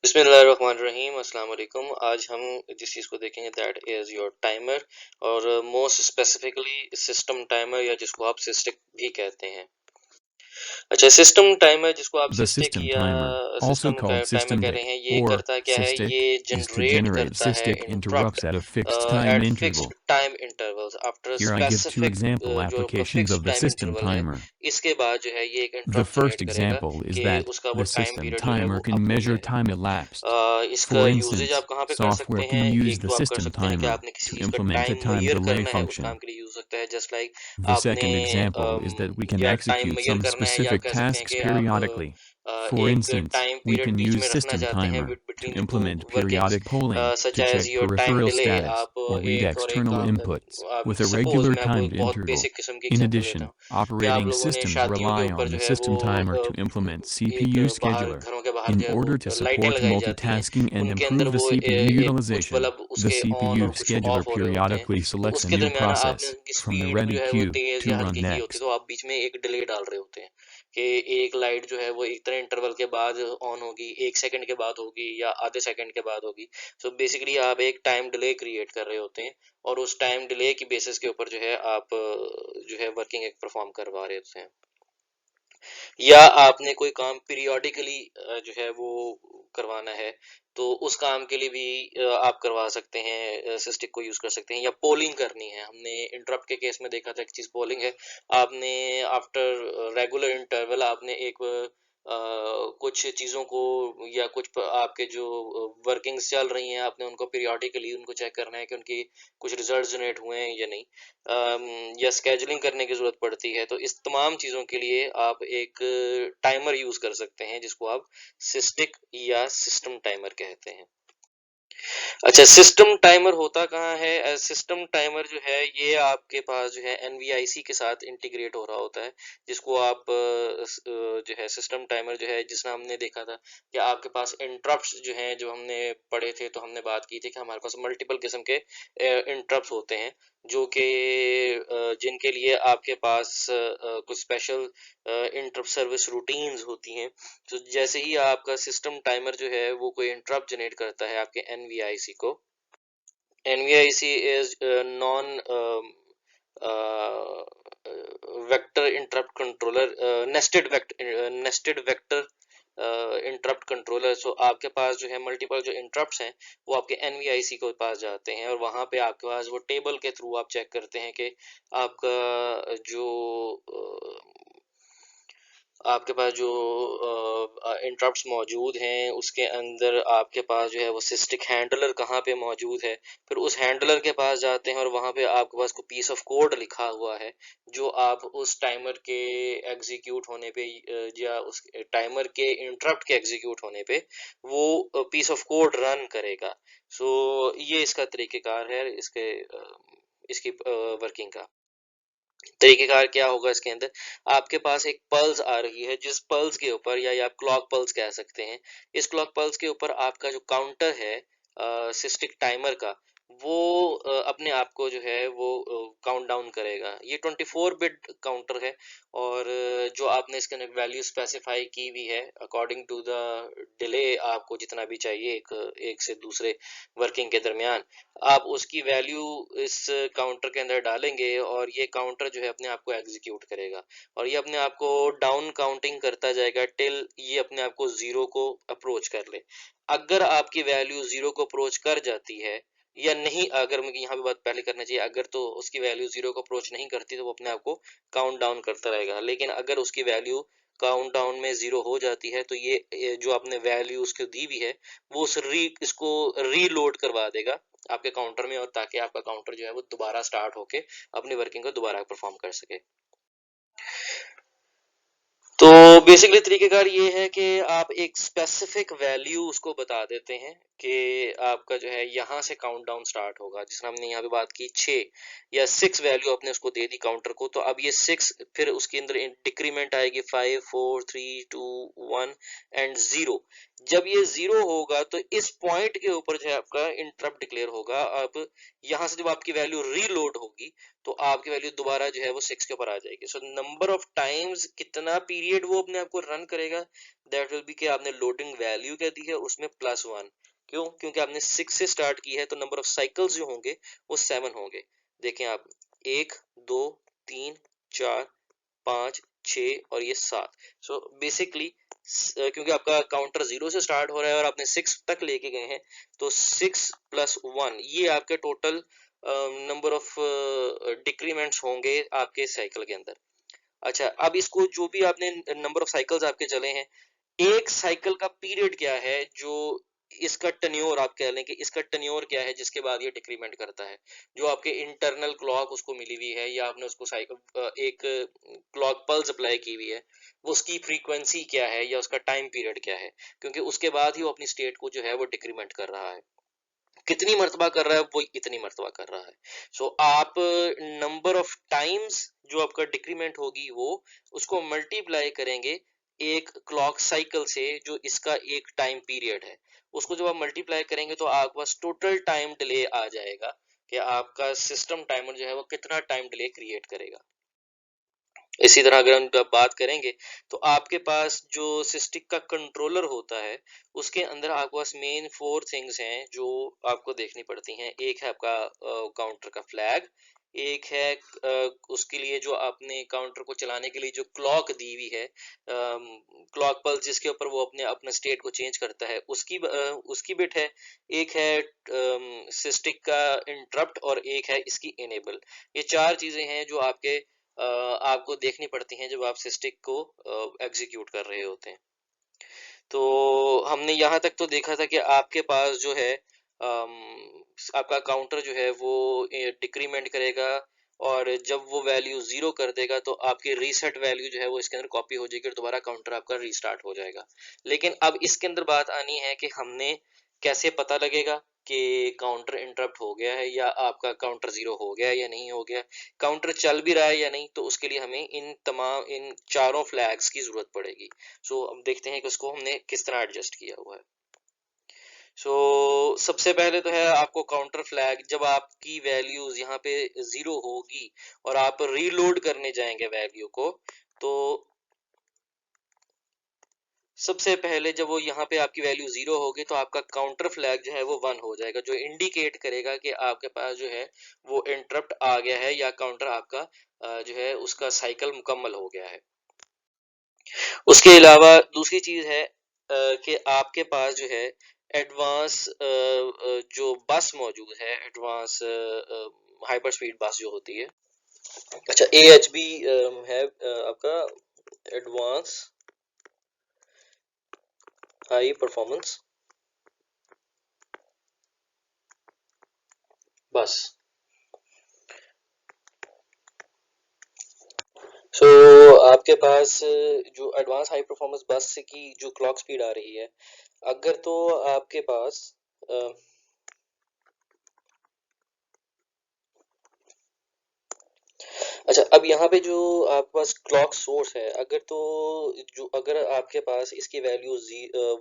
बिस्मिल्लाहिर्रहमानिर्रहीम अस्सलाम वालेकुम। आज हम जिस चीज़ को देखेंगे दैट इज़ योर टाइमर और मोस्ट स्पेसिफिकली सिस्टम टाइमर या जिसको आप सिस्टिक भी कहते हैं। अच्छा, सिस्टम टाइमर जिसको आप The सिस्टिक system या timer, also सिस्टम का called टाइमर कह रहे systemdic हैं, ये or करता क्या है, ये SysTick, is to generate generate करता है SysTick interrupt interrupts at a fixed time at fixed interval. Time intervals after Here I give two specific example जो आपका applications fixed of the time system interval है, timer. इसके बाद जो है ये एक The इंटरप्ट first जनरेट करेगा example is कि that उसका वो the टाइम system पीरियड जो है timer वो can अब हो measure गया है। time elapsed. इसका For यूजेज instance, आप कहाँ पे कर सकते software हैं? can use एक the तो आप कर system सकते हैं कि timer आपने किसी to चीज़ का implement a time time measure delay करना है, उस काम function. के लिए यूज़ सकता है। जस्ट लाइक The आपने second example is that we can या टाइम execute मेजर some करना है, या आप specific कह सकते हैं tasks कि आप periodically. For एक instance, time we period can बीच use में रखना system चाहते हैं timer to between the two implement workings, periodic polling such to check as your time peripheral delay. status आप or read एक और एक external काम inputs आप with a सपोज regular मैं आपको timed एक बहुत interval. बेसिक किस्म की In एग्जांपल देता addition, हूँ कि आप operating लोगों ने systems शादियों के rely ऊपर on जो the है वो system timer to implement एक CPU बाहर scheduler. घरों के बाहर In जो है वो order to लाइटें support लगाई जाती हैं, multitasking and उनके अंदर improve the वो CPU एक कुछ utilization, बल्ब the उसके ऑन और CPU कुछ scheduler ऑफ हो रहे होते हैं। periodically तो selects a उसके new दरमियान आपने process उनकी from the स्पीड ready जो है वो queue तेज to या run हल्की की होती है, next. तो आप बीच में एक डिले डाल रहे होते हैं कि एक लाइट जो है वो इतने इंटरवल के बाद ऑन होगी, 1 सेकंड के बाद होगी या आधे सेकंड के बाद होगी। सो बेसिकली आप एक टाइम डिले क्रिएट कर रहे होते हैं और उस टाइम डिले की बेसिस के ऊपर जो है आप जो है वर्किंग एक परफॉर्म करवा रहे होते हैं। या आपने कोई काम पीरियोडिकली जो है वो करवाना है, तो उस काम के लिए भी आप करवा सकते हैं, सिस्टिक को यूज कर सकते हैं। या पोलिंग करनी है, हमने इंटरप्ट के केस में देखा था एक चीज पोलिंग है। आपने आफ्टर रेगुलर इंटरवल आपने एक कुछ चीज़ों को या कुछ आपके जो वर्किंग्स चल रही हैं, आपने उनको पीरियोडिकली उनको चेक करना है कि उनकी कुछ रिजल्ट जनरेट हुए हैं या नहीं, या स्केजुलिंग करने की ज़रूरत पड़ती है। तो इस तमाम चीज़ों के लिए आप एक टाइमर यूज़ कर सकते हैं जिसको आप सिस्टिक या सिस्टम टाइमर कहते हैं। अच्छा, सिस्टम टाइमर होता कहाँ है? सिस्टम टाइमर जो है ये आपके पास जो है एनवीआईसी के साथ इंटीग्रेट हो रहा होता है, जिसको आप जो है सिस्टम टाइमर जो है, जिसमें हमने देखा था कि आपके पास इंटरप्ट्स जो हैं, जो हमने पढ़े थे, तो हमने बात की थी कि हमारे पास मल्टीपल किस्म के इंटरप्ट्स होते हैं, जो कि जिनके लिए आपके पास कुछ स्पेशल इंटरप्ट सर्विस रूटीन्स होती हैं। तो जैसे ही आपका सिस्टम टाइमर जो है वो कोई इंटरप्ट जनरेट करता है आपके एनवीआईसी को, NVIC is non vector interrupt controller, nested vector interrupt controller. So आपके पास जो है मल्टीपल जो इंटरप्ट्स हैं वो आपके एनवीआईसी के पास जाते हैं, और वहां पे आपके पास वो टेबल के थ्रू आप चेक करते हैं कि आपका जो आपके पास जो इंटरप्ट्स मौजूद हैं उसके अंदर आपके पास जो है वो सिस्टिक हैंडलर कहाँ पे मौजूद है। फिर उस हैंडलर के पास जाते हैं और वहाँ पे आपके पास कोई पीस ऑफ कोड लिखा हुआ है, जो आप उस टाइमर के एग्जीक्यूट होने पे या उस टाइमर के इंटरप्ट के एग्जीक्यूट होने पे वो पीस ऑफ कोड रन करेगा। सो ये इसका तरीकेकार है, इसकी वर्किंग का तरीकेकार क्या होगा। इसके अंदर आपके पास एक पल्स आ रही है, जिस पल्स के ऊपर या आप क्लॉक पल्स कह सकते हैं, इस क्लॉक पल्स के ऊपर आपका जो काउंटर है सिस्टिक टाइमर का, वो अपने आप को जो है वो काउंट डाउन करेगा। ये 24 बिट काउंटर है, और जो आपने इसके अंदर वैल्यू स्पेसिफाई की हुई है अकॉर्डिंग टू द डिले, आपको जितना भी चाहिए एक से दूसरे वर्किंग के दरमियान, आप उसकी वैल्यू इस काउंटर के अंदर डालेंगे और ये काउंटर जो है अपने आप को एग्जीक्यूट करेगा, और ये अपने आप को डाउन काउंटिंग करता जाएगा टिल ये अपने आप को जीरो को अप्रोच कर ले। अगर आपकी वैल्यू जीरो को अप्रोच कर जाती है या नहीं, अगर मुझे यहाँ पे बात पहले करना चाहिए, अगर तो उसकी वैल्यू जीरो को अप्रोच नहीं करती तो वो अपने आप को काउंट डाउन करता रहेगा। लेकिन अगर उसकी वैल्यू काउंट डाउन में जीरो हो जाती है तो ये जो आपने वैल्यू उसको दी हुई है वो इसको रीलोड करवा देगा आपके काउंटर में, और ताकि आपका काउंटर जो है वो दोबारा स्टार्ट होके अपनी वर्किंग को दोबारा परफॉर्म कर सके। तो बेसिकली तरीकेकार ये है कि आप एक स्पेसिफिक वैल्यू उसको बता देते हैं कि आपका जो है यहाँ से काउंटडाउन स्टार्ट होगा। जिसने हमने यहाँ पे बात की 6 या 6 वैल्यू आपने उसको दे दी काउंटर को, तो अब ये 6 फिर उसके अंदर डिक्रीमेंट आएगी 5 4 3 2 1 एंड 0। जब ये 0 होगा तो इस पॉइंट के ऊपर जो है आपका इंटरप्ट डिक्लेयर होगा। अब यहाँ से जब आपकी वैल्यू रीलोड होगी तो आपकी वैल्यू दोबारा जो है वो 6 के ऊपर आ जाएगी। सो नंबर ऑफ टाइम्स, कितना पीरियड वो अपने आप को रन करेगा, दैट विल बी कि आपने लोडिंग वैल्यू क्या दी है उसमें +1। क्यों? क्योंकि आपने 6 से स्टार्ट की है, तो नंबर ऑफ साइकिल्स जो होंगे वो 7 होंगे। देखें आप, 1 2 3 4 5 6 और ये 7। सो बेसिकली क्योंकि आपका काउंटर 0 से स्टार्ट हो रहा है और आपने 6 तक लेके गए हैं, तो 6 + 1 ये आपके टोटल नंबर ऑफ डिक्रीमेंट्स होंगे आपके साइकिल के अंदर। अच्छा, अब इसको जो भी आपने नंबर ऑफ साइकिल्स आपके चले हैं, एक साइकिल का पीरियड क्या है, जो इसका टेन्योर आप कह लें कि इसका टेन्योर क्या है जिसके बाद ये डिक्रीमेंट करता है। जो आपके इंटरनल क्लॉक उसको मिली हुई है या आपने उसको साइकिल एक क्लॉक पल्स अप्लाई की हुई है, वो उसकी फ्रीक्वेंसी क्या है या उसका टाइम पीरियड क्या है, क्योंकि उसके बाद ही वो अपनी स्टेट को जो है वो डिक्रीमेंट कर रहा है। कितनी मर्तबा कर रहा है, वो इतनी मर्तबा कर रहा है। सो आप नंबर ऑफ टाइम्स जो आपका डिक्रीमेंट होगी वो उसको मल्टीप्लाई करेंगे एक क्लॉक साइकिल से जो इसका एक टाइम पीरियड है। उसको जब आप मल्टीप्लाई करेंगे तो आपके पास टोटल टाइम डिले आ जाएगा कि आपका सिस्टम टाइमर जो है वो कितना टाइम डिले क्रिएट करेगा। इसी तरह अगर हम बात करेंगे तो आपके पास जो सिस्टिक का कंट्रोलर होता है उसके अंदर आपके पास मेन 4 थिंग्स हैं जो आपको देखनी पड़ती हैं। एक है आपका काउंटर का फ्लैग, एक है उसके लिए जो आपने काउंटर को चलाने के लिए जो क्लॉक दी हुई है, क्लॉक पल्स जिसके ऊपर वो अपने अपना स्टेट को चेंज करता है, उसकी बिट है। एक है सिस्टिक का इंटरप्ट और एक है इसकी इनेबल। ये 4 चीजें हैं जो आपके आपको देखनी पड़ती हैं जब आप सिस्टिक को एग्जीक्यूट कर रहे होते हैं। तो हमने यहाँ तक तो देखा था कि आपके पास जो है आपका काउंटर जो है वो डिक्रीमेंट करेगा और जब वो वैल्यू 0 कर देगा तो आपकी रीसेट वैल्यू जो है वो इसके अंदर कॉपी हो जाएगी और दोबारा काउंटर आपका रीस्टार्ट हो जाएगा। लेकिन अब इसके अंदर बात आनी है कि हमने कैसे पता लगेगा कि काउंटर इंटरप्ट हो गया है या आपका काउंटर 0 हो गया है या नहीं हो गया, काउंटर चल भी रहा है या नहीं। तो उसके लिए हमें इन चारों फ्लैग्स की जरूरत पड़ेगी। सो अब देखते हैं कि उसको हमने किस तरह एडजस्ट किया हुआ है। सो सबसे पहले तो है आपको काउंटर फ्लैग, जब आपकी वैल्यूज यहाँ पे 0 होगी और आप रीलोड करने जाएंगे वैल्यू को, तो सबसे पहले जब वो यहाँ पे आपकी वैल्यू 0 होगी तो आपका काउंटर फ्लैग जो है वो 1 हो जाएगा, जो इंडिकेट करेगा कि आपके पास जो है वो इंटरप्ट आ गया है या काउंटर आपका जो है उसका साइकिल मुकम्मल हो गया है। उसके अलावा दूसरी चीज है कि आपके पास जो है एडवांस जो बस मौजूद है, एडवांस हाइपर स्पीड बस जो होती है। अच्छा, AHB है आपका एडवांस हाई परफॉर्मेंस बस। सो आपके पास जो एडवांस हाई परफॉर्मेंस बस की जो क्लॉक स्पीड आ रही है, अगर तो आपके पास अच्छा, अब यहाँ पे जो आपके पास क्लॉक सोर्स है, अगर आपके पास इसकी वैल्यू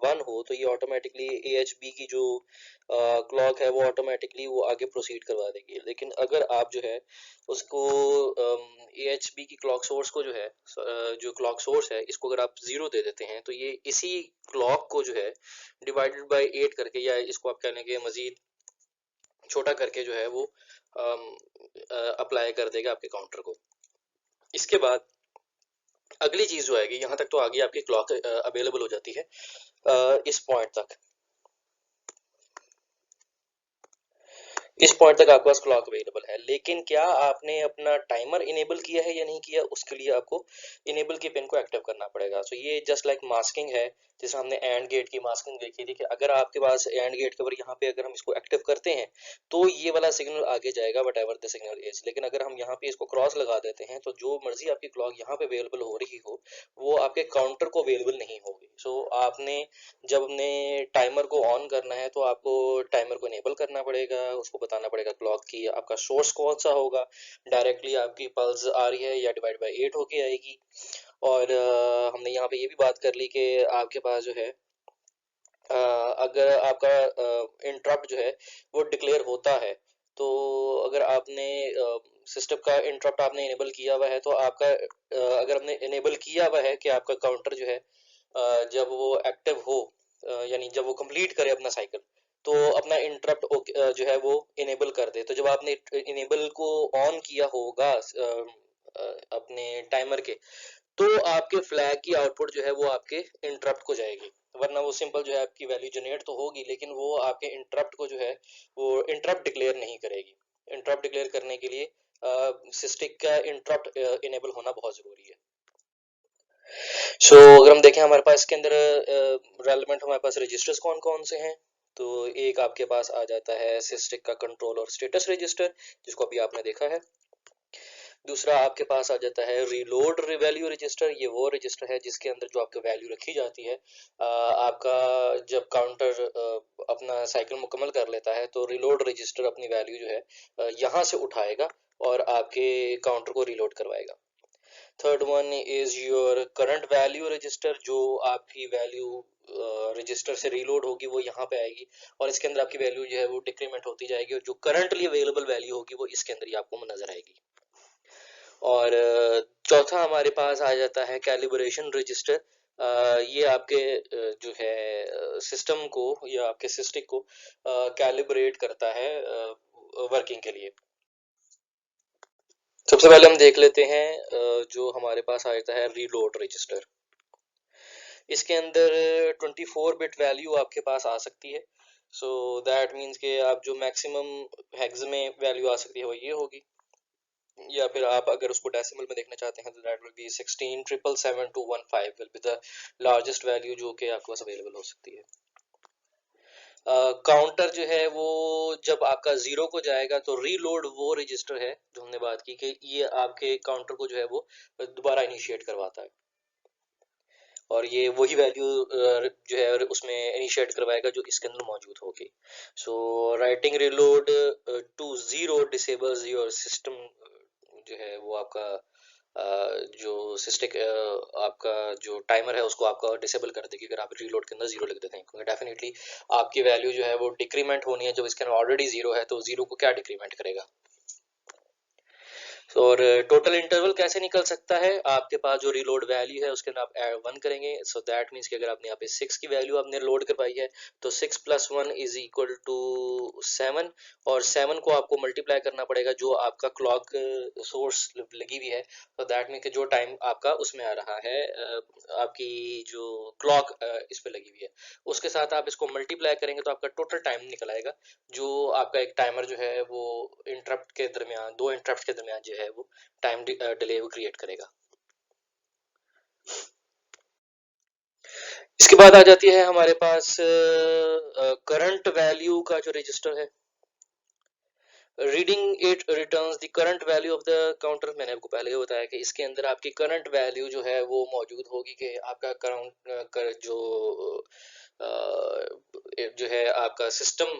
1 हो तो ये ऑटोमेटिकली AHB की जो क्लॉक है वो ऑटोमेटिकली वो आगे प्रोसीड करवा देगी। लेकिन अगर आप जो है उसको AHB की क्लॉक सोर्स को जो है जो क्लॉक सोर्स है इसको अगर आप 0 दे देते हैं तो ये इसी क्लॉक को जो है डिवाइडेड बाय 8 करके, या इसको आप कहने के मजीद छोटा करके जो है वो अप्लाई कर देगा आपके काउंटर को। इसके बाद अगली चीज जो आएगी, यहाँ तक तो आगे आपकी क्लॉक अवेलेबल हो जाती है इस पॉइंट तक। इस पॉइंट तक आपके पास क्लॉक अवेलेबल है, लेकिन क्या आपने अपना टाइमर इनेबल किया है या नहीं किया, उसके लिए आपको इनेबल की पिन को एक्टिव करना पड़ेगा। सो ये जस्ट लाइक मास्किंग है जैसे हमने एंड गेट की मास्किंग देखी थी कि अगर आपके पास एंड गेट के ऊपर यहाँ पे अगर हम इसको एक्टिव करते हैं तो ये वाला सिग्नल आगे जाएगा what ever the signal is, लेकिन अगर हम यहाँ पे इसको क्रॉस लगा देते हैं तो जो मर्जी आपकी क्लॉक यहाँ पे अवेलेबल हो रही हो वो आपके काउंटर को अवेलेबल नहीं होगी। सो आपने जब अपने टाइमर को ऑन करना है तो आपको टाइमर को इनेबल करना पड़ेगा, उसको बताना पड़ेगा क्लॉक की आपका सोर्स कौन सा होगा, डायरेक्टली आपकी पल्स आ रही है या डिवाइड बाई 8 होके आएगी। और हमने यहाँ पे ये भी बात कर ली कि आपके पास जो है अगर आपका इंटरप्ट जो है वो डिक्लेयर होता है तो अगर आपने सिस्टम का इंटरप्ट आपने इनेबल किया हुआ है तो आपका अगर आपने इनेबल किया हुआ है कि आपका काउंटर जो है जब वो एक्टिव हो यानी जब वो कंप्लीट करे अपना साइकिल तो अपना इंटरप्ट जो है वो इनेबल कर दे। तो जब आपने इनेबल को ऑन किया होगा अपने टाइमर के तो आपके फ्लैग की आउटपुट जो है वो आपके इंटरप्ट को जाएगी, वरना वो सिंपल जो है आपकी वैल्यू जनरेट तो होगी लेकिन वो आपके इंटरप्ट को जो है वो इंटरप्ट डिक्लेयर नहीं करेगी। इंटरप्ट डिक्लेयर करने के लिए सिस्टिक का इंटरप्ट इनेबल होना बहुत जरूरी है। अगर हम देखें हमारे पास इसके अंदर रेलेवेंट हमारे पास रजिस्टर्स कौन कौन से हैं, तो एक आपके पास आ जाता है सिस्टिक का कंट्रोल और स्टेटस रजिस्टर जिसको अभी आपने देखा है। दूसरा आपके पास आ जाता है रीलोड वैल्यू रजिस्टर, ये वो रजिस्टर है जिसके अंदर जो आपकी वैल्यू रखी जाती है आपका जब काउंटर अपना साइकिल मुकम्मल कर लेता है तो रीलोड रजिस्टर अपनी वैल्यू जो है यहाँ से उठाएगा और आपके काउंटर को रीलोड करवाएगा। Third one is your current value register, जो आपकी वैल्यू रजिस्टर से रीलोड होगी वो यहाँ पे आएगी और इसके अंदर आपकी वैल्यू जो है वो डिक्रीमेंट होती जाएगी और जो करंटली अवेलेबल वैल्यू होगी वो इसके अंदर ही आपको नजर आएगी। और चौथा हमारे पास आ जाता है कैलिब्रेशन रजिस्टर, ये आपके जो है सिस्टम को या आपके सिस्टिक को कैलिब्रेट करता है वर्किंग के लिए। सबसे पहले हम देख लेते हैं जो हमारे पास आ जाता है रीलोड रजिस्टर। इसके अंदर 24 बिट वैल्यू आपके पास आ सकती है। सो दैट मीन्स कि आप जो मैक्सिमम हेक्स में वैल्यू आ सकती है वो ये होगी, या फिर आप अगर उसको डेसिमल में देखना चाहते हैं तो that will be 16,777,215 will be the largest value जो कि आपके पास अवेलेबल हो सकती है। काउंटर जो है वो जब आपका जीरो को जाएगा तो रीलोड वो रजिस्टर है जो हमने बात की कि ये आपके काउंटर को जो है वो दोबारा इनिशिएट करवाता है और ये वही वैल्यू जो है उसमें इनिशिएट करवाएगा जो इसके अंदर मौजूद होगी। So writing reload to zero disables your system जो है वो आपका जो सिस्टिक आपका जो टाइमर है उसको आपका डिसेबल कर देगी अगर आप रीलोड के अंदर जीरो लिख देते हैं, क्योंकि डेफिनेटली आपकी वैल्यू जो है वो डिक्रीमेंट होनी है। जब इसके अंदर ऑलरेडी जीरो है तो जीरो को क्या डिक्रीमेंट करेगा। और टोटल इंटरवल कैसे निकल सकता है, आपके पास जो रीलोड वैल्यू है उसके अंदर आप ऐड 1 करेंगे। सो दैट मीन्स कि अगर आपने यहाँ पे 6 की वैल्यू आपने लोड करवाई है तो 6 प्लस 1 इज इक्वल टू 7 और 7 को आपको मल्टीप्लाई करना पड़ेगा जो आपका क्लॉक सोर्स लगी हुई है। तो दैट मीन्स कि जो टाइम आपका उसमें आ रहा है आपकी जो क्लॉक इस पे लगी हुई है उसके साथ आप इसको मल्टीप्लाई करेंगे तो आपका टोटल टाइम निकल आएगा जो आपका एक टाइमर जो है वो इंटरप्ट के दरमियान दो इंटरप्ट के दरमियान जो है वो टाइम डिले क्रिएट करेगा। इसके बाद आ जाती है हमारे पास करंट वैल्यू का जो रजिस्टर है। Reading it returns the current value of the counter, मैंने आपको पहले ही बताया कि इसके अंदर आपकी करंट वैल्यू जो है वो मौजूद होगी कि आपका करंट जो है आपका सिस्टम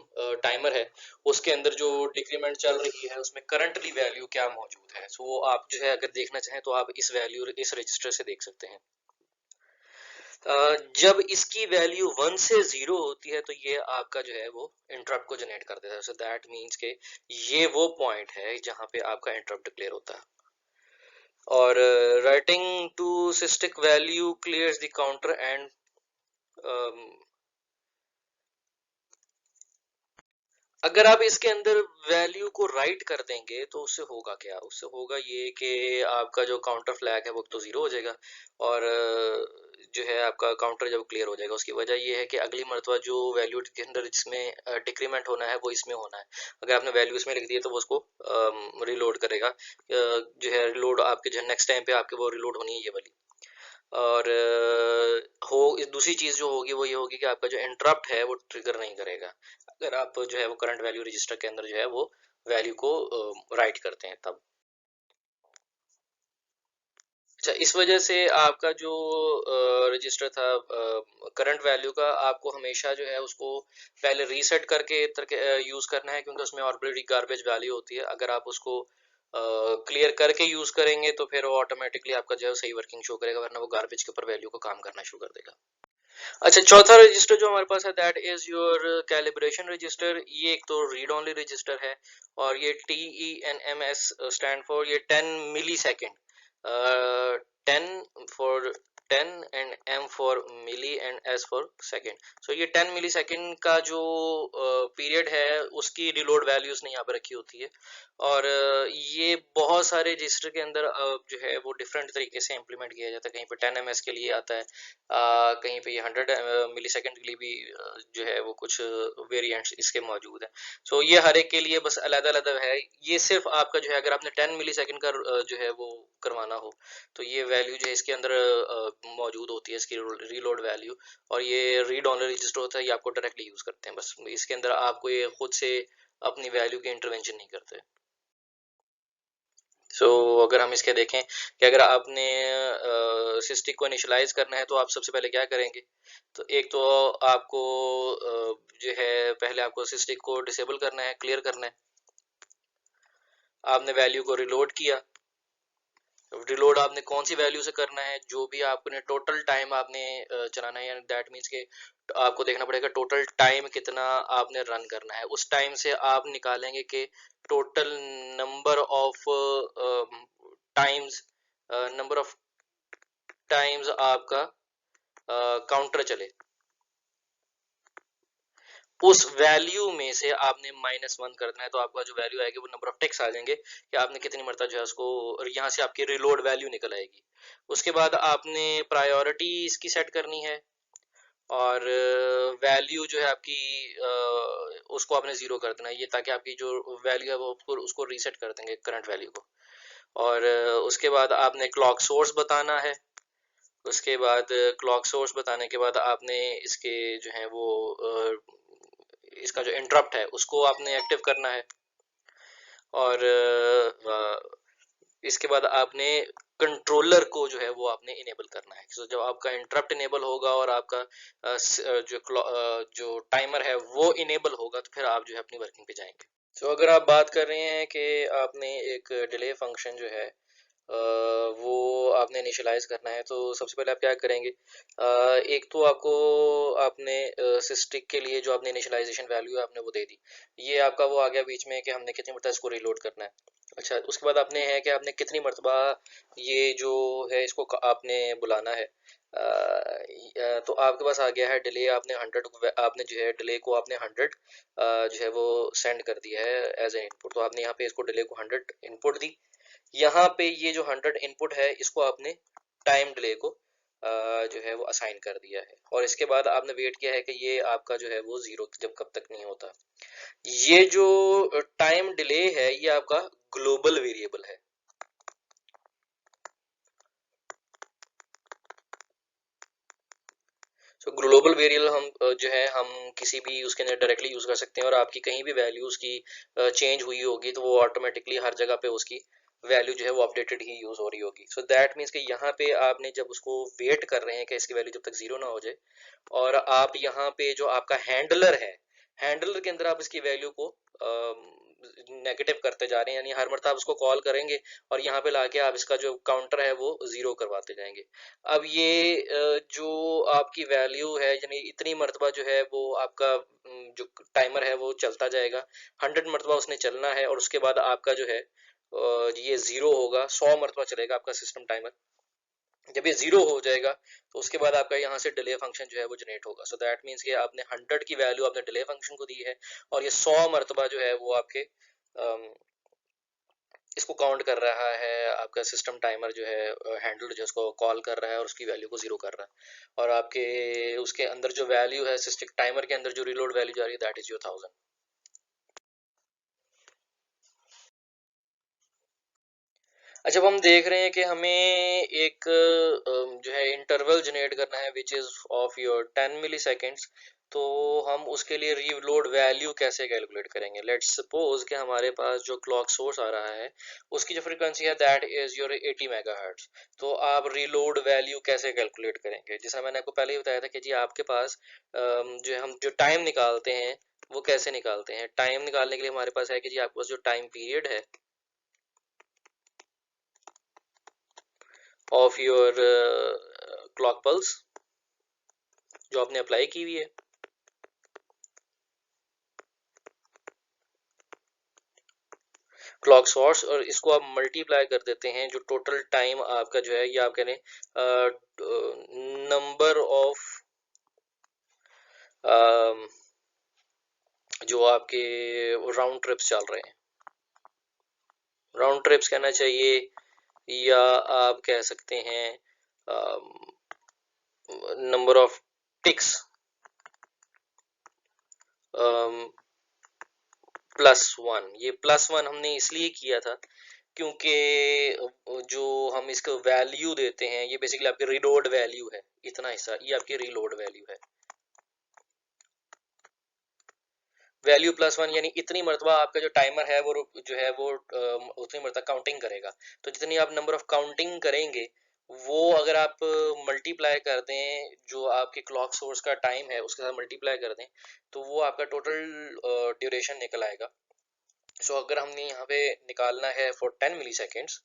टाइमर है उसके अंदर जो डिक्रीमेंट चल रही है उसमें करंटली वैल्यू क्या मौजूद है। सो आप जो है अगर देखना चाहें तो आप इस वैल्यू इस रजिस्टर से देख सकते हैं। जब इसकी वैल्यू 1 से 0 होती है तो ये आपका जो है वो इंटरप्ट को जनरेट कर देता है। सो दैट मीन्स के ये वो पॉइंट है जहां पे आपका इंटरप्ट डिक्लेयर होता है। और writing to SysTick value clears the counter and अगर आप इसके अंदर वैल्यू को राइट कर देंगे तो उससे होगा क्या, उससे होगा ये कि आपका जो काउंटर फ्लैग है वो तो जीरो हो जाएगा और जो है आपका काउंटर जब क्लियर हो जाएगा उसकी वजह ये है कि अगली मरतबा जो वैल्यू के अंदर जिसमें डिक्रीमेंट होना है वो इसमें होना है। अगर आपने वैल्यू इसमें लिख दी है तो वो उसको रिलोड करेगा, जो है रिलोड आपके जो नेक्स्ट टाइम पे आपके वो रिलोड होनी है ये वाली। और दूसरी चीज़ जो होगी वो ये होगी कि आपका जो इंटरप्ट है वो ट्रिगर नहीं करेगा अगर आप जो है वो करंट वैल्यू रजिस्टर के अंदर जो है वो वैल्यू को राइट करते हैं तब। अच्छा, इस वजह से आपका जो रजिस्टर था करंट वैल्यू का, आपको हमेशा जो है उसको पहले रीसेट करके यूज करना है, क्योंकि उसमें ऑलरेडी गार्बेज वैल्यू होती है। अगर आप उसको क्लियर करके यूज करेंगे तो फिर वो ऑटोमेटिकली आपका जो है सही वर्किंग शो करेगा, वरना वो गार्बेज के ऊपर वैल्यू को काम करना शुरू कर देगा। अच्छा, चौथा रजिस्टर जो हमारे पास है that is your calibration register. ये एक तो रीड ओनली रजिस्टर है, और ये TENMS स्टैंड फॉर ये 10 millisecond, 10 for 10 and M for milli and S for second. So ये 10 मिली सेकेंड का जो पीरियड है उसकी रिलोड वैल्यूज ने यहाँ पर रखी होती है, और ये बहुत सारे रजिस्टर के अंदर जो है वो डिफरेंट तरीके से इम्प्लीमेंट किया जाता है। कहीं पे 10 ms के लिए आता है, कहीं पे ये 100 मिली सेकेंड के लिए भी जो है वो कुछ वेरिएंट्स इसके मौजूद है। सो ये हर एक के लिए बस अलग अलग है। ये सिर्फ आपका जो है अगर आपने 10 मिली सेकेंड का जो है वो करवाना हो तो ये वैल्यू जो है इसके अंदर मौजूद होती है, इसकी रीलोड वैल्यू। और ये रीड ओनली रजिस्टर होता है, ये आपको डायरेक्टली यूज करते हैं, बस इसके अंदर आपको ये खुद से अपनी वैल्यू के इंटरवेंशन नहीं करते। अगर हम इसके देखें कि अगर आपने सिस्टिक को इनिशियलाइज करना है तो आप सबसे पहले क्या करेंगे। तो एक तो आपको जो है पहले आपको सिस्टिक को डिसेबल करना है, क्लियर करना है। आपने वैल्यू को रिलोड किया। रिलोड आपने कौन सी वैल्यू से करना है, जो भी आपने टोटल टाइम आपने चलाना है, दैट मीन्स के आपको देखना पड़ेगा टोटल टाइम कितना आपने रन करना है। उस टाइम से आप निकालेंगे कि total number of times number of times आपका काउंटर चले, उस वैल्यू में से आपने -1 करना है। तो आपका जो वैल्यू आएगी वो नंबर ऑफ टेक्स आ जाएंगे कि आपने कितनी मरतबा जो है उसको, और यहाँ से आपकी रिलोड वैल्यू निकल आएगी। उसके बाद आपने प्रायोरिटी इसकी सेट करनी है, और वैल्यू जो है आपकी उसको आपने जीरो कर देना है, ये ताकि आपकी जो वैल्यू है वो उसको रीसेट कर देंगे करंट वैल्यू को। और उसके बाद आपने क्लॉक सोर्स बताना है। उसके बाद क्लॉक सोर्स बताने के बाद आपने इसके जो है वो इसका जो इंटरप्ट है उसको आपने एक्टिव करना है। और इसके बाद आपने कंट्रोलर को जो है वो आपने इनेबल करना है। जब आपका इंटरप्ट इनेबल होगा और आपका जो टाइमर है वो इनेबल होगा तो फिर आप जो है अपनी वर्किंग पे जाएंगे। अगर आप बात कर रहे हैं कि आपने एक डिले फंक्शन जो है वो आपने इनिशियलाइज करना है, तो सबसे पहले आप क्या करेंगे। एक तो आपको आपने सिस्टिक के लिए जो आपने इनिशियलाइजेशन वैल्यू है आपने वो दे दी, ये आपका वो आ गया बीच में कि हमने कितनी मरतबा इसको रिलोड करना है। अच्छा, उसके बाद आपने है कि आपने कितनी मरतबा ये जो है इसको आपने बुलाना है। तो आपके पास आ गया है डिले, आपने 100, आपने जो है डिले को आपने 100 जो है वो सेंड कर दिया है एज ए इनपुट। तो आपने यहाँ पे इसको डिले को 100 इनपुट दी। यहाँ पे ये जो 100 इनपुट है इसको आपने टाइम डिले को जो है वो असाइन कर दिया है, और इसके बाद आपने वेट किया है कि ये आपका जो है वो जीरो जब कब तक नहीं होता। ये जो टाइम डिले है ये आपका ग्लोबल वेरिएबल है। ग्लोबल वेरिएबल हम जो है हम किसी भी उसके अंदर डायरेक्टली यूज कर सकते हैं, और आपकी कहीं भी वैल्यू उसकी चेंज हुई होगी तो वो ऑटोमेटिकली हर जगह पे उसकी वैल्यू जो है वो अपडेटेड ही यूज हो रही होगी। सो दैट मीन्स कि यहाँ पे आपने जब उसको वेट कर रहे हैं कि इसकी वैल्यू जब तक जीरो ना हो जाए, और आप यहाँ पे जो आपका हैंडलर है, हैंडलर के अंदर आप इसकी वैल्यू को नेगेटिव करते जा रहे हैं, यानी हर मर्तबा आप उसको कॉल करेंगे और यहाँ पे लाके आप इसका जो काउंटर है वो जीरो करवाते जाएंगे। अब ये जो आपकी वैल्यू है, यानी इतनी मर्तबा जो है वो आपका जो टाइमर है वो चलता जाएगा। 100 मर्तबा उसने चलना है, और उसके बाद आपका जो है ये जीरो होगा, 100 मर्तबा चलेगा आपका सिस्टम टाइमर। जब ये जीरो हो जाएगा तो उसके बाद आपका यहाँ से डिले फंक्शन जो है वो जनरेट होगा। सो दैट मीन्स कि आपने 100 की वैल्यू आपने डिले फंक्शन को दी है, और ये 100 मर्तबा जो है वो आपके इसको काउंट कर रहा है। आपका सिस्टम टाइमर जो है हैंडल जो है उसको कॉल कर रहा है और उसकी वैल्यू को जीरो कर रहा है, और आपके उसके अंदर जो वैल्यू है सिस्टिक टाइमर के अंदर जो रिलोड वैल्यू जा रही है दैट इज योर 1000। अच्छा, अब हम देख रहे हैं कि हमें एक जो है इंटरवल जनरेट करना है which is of your 10 milliseconds. तो हम उसके लिए रीलोड वैल्यू कैसे कैलकुलेट करेंगे? लेट्स सपोज कि हमारे पास जो क्लॉक सोर्स आ रहा है उसकी जो फ्रीक्वेंसी है दैट इज योर 80 मेगाहर्ट्ज। तो आप रीलोड वैल्यू कैसे कैलकुलेट करेंगे? जैसा मैंने आपको पहले ही बताया था कि जी आपके पास जो हम जो टाइम निकालते हैं वो कैसे निकालते हैं। टाइम निकालने के लिए हमारे पास है कि जी आपके पास जो टाइम पीरियड है ऑफ योर क्लॉक पल्स जो आपने अप्लाई की हुई है, क्लॉक सोर्स, और इसको आप मल्टीप्लाई कर देते हैं जो टोटल टाइम आपका जो है, ये आप कह लें नंबर ऑफ जो आपके राउंड ट्रिप्स चल रहे हैं, राउंड ट्रिप्स कहना चाहिए, या आप कह सकते हैं नंबर ऑफ टिक्स +1। ये +1 हमने इसलिए किया था क्योंकि जो हम इसको वैल्यू देते हैं ये बेसिकली आपकी रीलोड वैल्यू है। इतना हिस्सा ये आपकी रीलोड वैल्यू है। वैल्यू +1 यानी इतनी मरतबा आपका जो टाइमर है वो जो है वो उतनी मरतबा काउंटिंग करेगा। तो जितनी आप नंबर ऑफ काउंटिंग करेंगे वो अगर आप मल्टीप्लाई कर दें जो आपके क्लॉक सोर्स का टाइम है उसके साथ मल्टीप्लाई कर दें तो वो आपका टोटल ड्यूरेशन निकल आएगा। सो अगर हमने यहाँ पे निकालना है फॉर 10 मिली सेकेंड्स,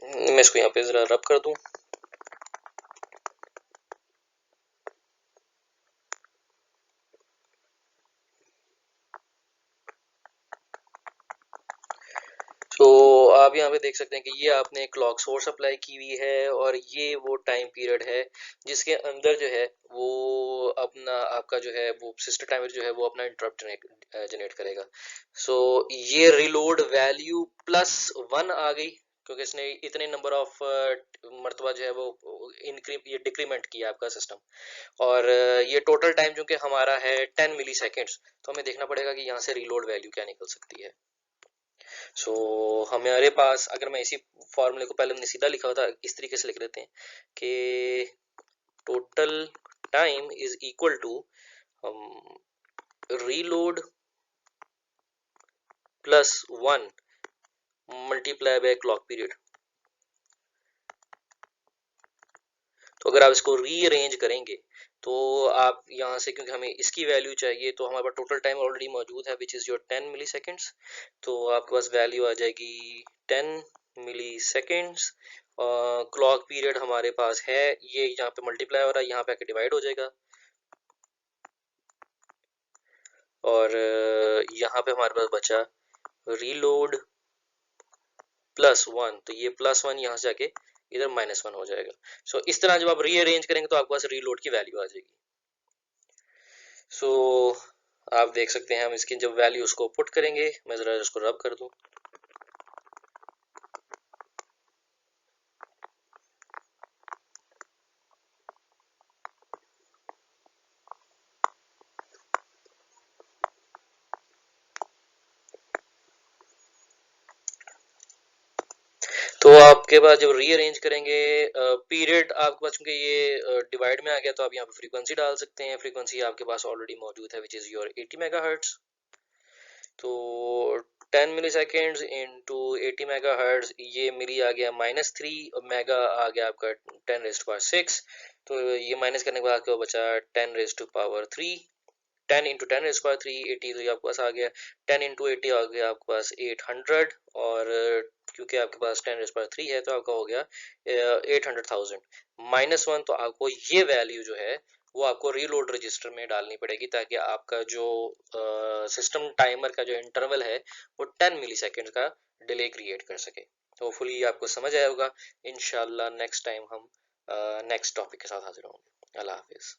मैं इसको यहाँ पे जरा रब कर दूं। तो आप यहाँ पे देख सकते हैं कि ये आपने क्लॉक सोर्स अप्लाई की हुई है और ये वो टाइम पीरियड है जिसके अंदर जो है वो अपना आपका जो है वो सिस्टम टाइमर जो है वो अपना इंटरप्ट जनरेट करेगा। सो ये रिलोड वैल्यू +1 आ गई क्योंकि इसने इतने नंबर ऑफ मरतबा जो है वो ये डिक्रीमेंट किया आपका सिस्टम। और ये टोटल टाइम जो कि हमारा है 10 मिली सेकेंड्स। तो हमें देखना पड़ेगा कि यहाँ से रिलोड वैल्यू क्या निकल सकती है। सो हमारे पास अगर मैं इसी फॉर्मूले को पहले हमने सीधा लिखा होता इस तरीके से लिख लेते हैं कि total time is equal to reload +1 multiply by clock period. तो अगर आप इसको रीअरेंज करेंगे तो आप यहाँ से, क्योंकि हमें इसकी वैल्यू चाहिए तो हमारे पास टोटल टाइम ऑलरेडी मौजूद है which is your 10 milliseconds. तो आपके पास वैल्यू आ जाएगी 10 मिली सेकेंड्स। क्लॉक पीरियड हमारे पास है, ये यहाँ पे मल्टीप्लाई हो रहा है, यहाँ पे आके डिवाइड हो जाएगा। और यहाँ पे हमारे पास बचा रीलोड +1, तो ये +1 यहाँ से जाके इधर -1 हो जाएगा। सो इस तरह जब आप रीअरेंज करेंगे तो आपके पास रीलोड की वैल्यू आ जाएगी। सो आप देख सकते हैं हम इसकी जब वैल्यू उसको पुट करेंगे, मैं ज़रा इसको रब कर दूं। तो आपके पास जब रीअरेंज करेंगे पीरियड आपके पास, क्योंकि ये डिवाइड में आ गया तो आप यहाँ पे फ्रीक्वेंसी डाल सकते हैं। फ्रीक्वेंसी आपके पास ऑलरेडी मौजूद है विच इज़ योर 80 मेगाहर्ट्ज। तो 10 मिली सेकेंड्स इंटू 80 मेगाहर्ट्ज, ये मिली आ गया -3 और मेगा आ गया आपका 10⁻⁶। तो ये माइनस करने के बाद आपको बचा 10⁻3। 10 इंटू 10⁻3 80, तो ये आपके पास आ गया 10 इंटू 80 आ गया आपके पास 800। और क्योंकि आपके पास 10⁻3 है तो आपका हो गया 800,000। -1, तो आपको ये वैल्यू जो है वो आपको रीलोड रजिस्टर में डालनी पड़ेगी ताकि आपका जो सिस्टम टाइमर का जो इंटरवल है वो 10 मिली सेकेंड का डिले क्रिएट कर सके। तो होपफुली आपको समझ आया होगा। इंशाल्लाह नेक्स्ट टाइम हम नेक्स्ट टॉपिक के साथ हाजिर होंगे। अल्लाह हाफिज।